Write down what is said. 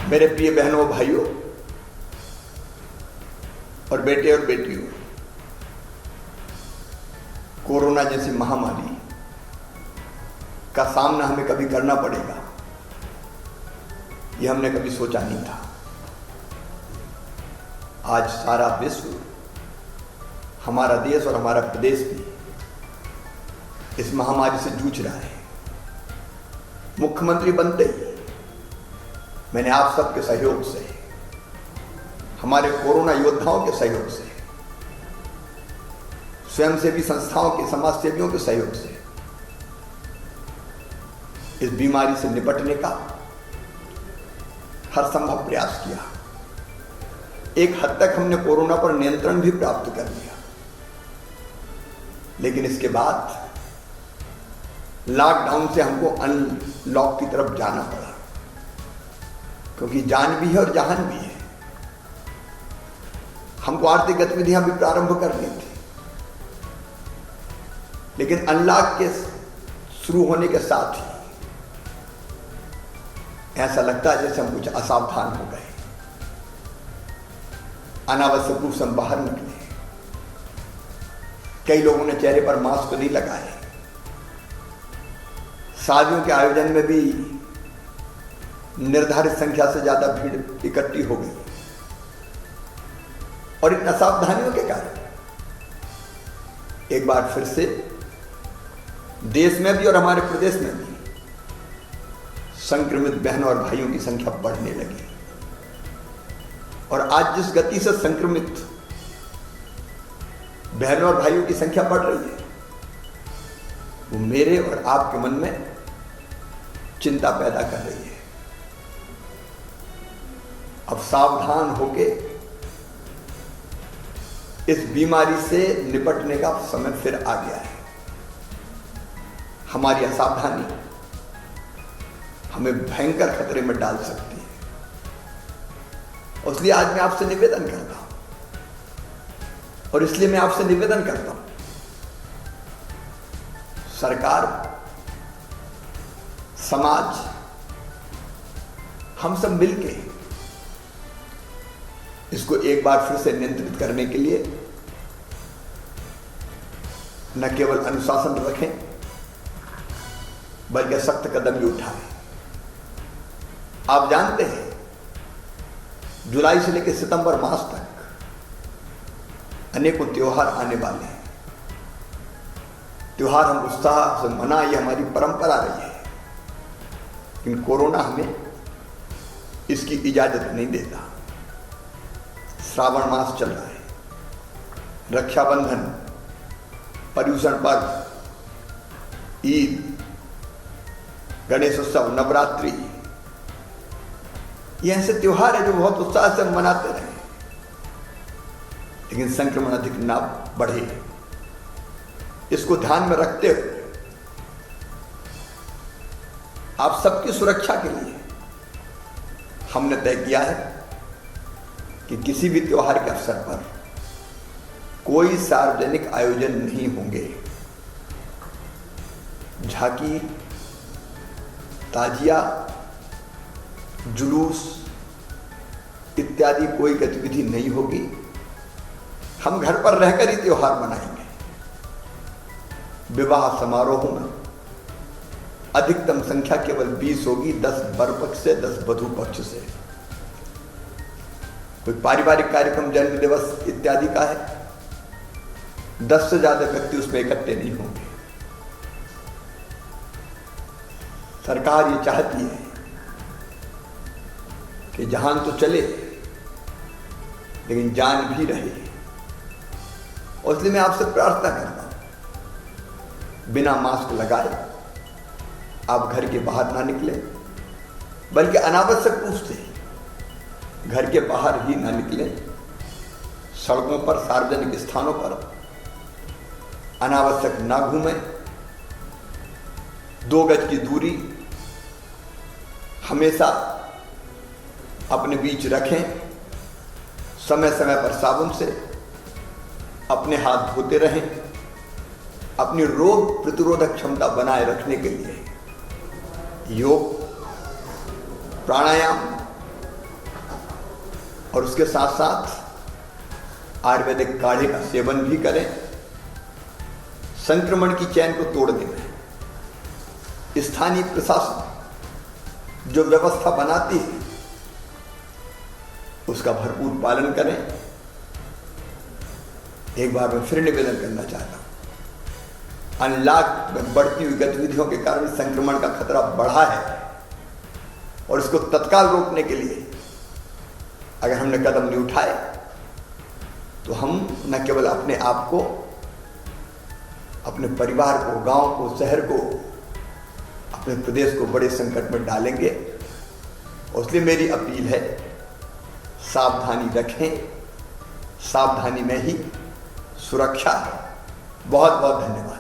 मेरे प्रिय बहनों, भाइयों और बेटे और बेटियों, कोरोना जैसी महामारी का सामना हमें कभी करना पड़ेगा, यह हमने कभी सोचा नहीं था। आज सारा विश्व, हमारा देश और हमारा प्रदेश भी इस महामारी से जूझ रहा है। मुख्यमंत्री बनते ही मैंने आप सबके सहयोग से, हमारे कोरोना योद्धाओं के सहयोग से, स्वयंसेवी संस्थाओं के, समाज सेवियों के सहयोग से इस बीमारी से निपटने का हर संभव प्रयास किया। एक हद तक हमने कोरोना पर नियंत्रण भी प्राप्त कर लिया, लेकिन इसके बाद लॉकडाउन से हमको अनलॉक की तरफ जाना पड़ा, क्योंकि जान भी है और जहान भी है। हमको आर्थिक गतिविधियां भी प्रारंभ करनी थी, लेकिन अनलॉक के शुरू होने के साथ ही ऐसा लगता है जैसे हम कुछ असावधान हो गए। अनावश्यक रूप से हम बाहर निकले, कई लोगों ने चेहरे पर मास्क नहीं लगाए, शादियों के आयोजन में भी निर्धारित संख्या से ज्यादा भीड़ इकट्ठी हो गई, और इन असावधानियों के कारण एक बार फिर से देश में भी और हमारे प्रदेश में भी संक्रमित बहनों और भाइयों की संख्या बढ़ने लगी। और आज जिस गति से संक्रमित बहनों और भाइयों की संख्या बढ़ रही है, वो मेरे और आपके मन में चिंता पैदा कर रही है। अब सावधान होके इस बीमारी से निपटने का समय फिर आ गया है। हमारी असावधानी हमें भयंकर खतरे में डाल सकती है। इसलिए आज मैं आपसे निवेदन करता हूं, और इसलिए मैं आपसे निवेदन करता हूं, सरकार, समाज, हम सब मिलके इसको एक बार फिर से नियंत्रित करने के लिए न केवल अनुशासन रखें, बल्कि सख्त कदम भी उठाएं। आप जानते हैं, जुलाई से लेकर सितंबर मास तक अनेकों त्योहार आने वाले हैं। त्योहार हम उत्साह से मनाएं, ये हमारी परंपरा रही है, लेकिन कोरोना हमें इसकी इजाजत नहीं देता। श्रावण मास चल रहा है, रक्षाबंधन, पर्युषण पर्व, ईद, गणेश उत्सव, नवरात्रि, ये ऐसे त्योहार है जो बहुत उत्साह से मनाते रहे, लेकिन संक्रमण अधिक ना बढ़े, इसको ध्यान में रखते हुए आप सबकी सुरक्षा के लिए हमने तय किया है कि किसी भी त्योहार के अवसर पर कोई सार्वजनिक आयोजन नहीं होंगे। झांकी, ताजिया, जुलूस इत्यादि कोई गतिविधि नहीं होगी। हम घर पर रहकर ही त्योहार मनाएंगे। विवाह समारोह में अधिकतम संख्या केवल 20 होगी, 10 वर पक्ष से, 10 वधू पक्ष से। कोई पारिवारिक कार्यक्रम, जन्म दिवस इत्यादि का है, 10 से ज्यादा व्यक्ति उसमें इकट्ठे नहीं होंगे। सरकार ये चाहती है कि जहान तो चले, लेकिन जान भी रहे, और इसलिए मैं आपसे प्रार्थना करता हूं, बिना मास्क लगाए आप घर के बाहर ना निकले, बल्कि अनावश्यक रूप से घर के बाहर ही ना निकले। सड़कों पर, सार्वजनिक स्थानों पर अनावश्यक ना घूमें। 2 गज की दूरी हमेशा अपने बीच रखें। समय समय पर साबुन से अपने हाथ धोते रहें। अपनी रोग प्रतिरोधक क्षमता बनाए रखने के लिए योग, प्राणायाम, और उसके साथ साथ आयुर्वेदिक काढ़े का सेवन भी करें। संक्रमण की चैन को तोड़ने में स्थानीय प्रशासन जो व्यवस्था बनाती है उसका भरपूर पालन करें। एक बार मैं फिर निवेदन करना चाहता हूं, अनलॉक में बढ़ती हुई गतिविधियों के कारण संक्रमण का खतरा बढ़ा है और इसको तत्काल रोकने के लिए अगर हमने कदम नहीं उठाए तो हम न केवल अपने आप को, अपने परिवार को, गांव को, शहर को, अपने प्रदेश को बड़े संकट में डालेंगे। और इसलिए मेरी अपील है, सावधानी रखें, सावधानी में ही सुरक्षा है। बहुत बहुत धन्यवाद।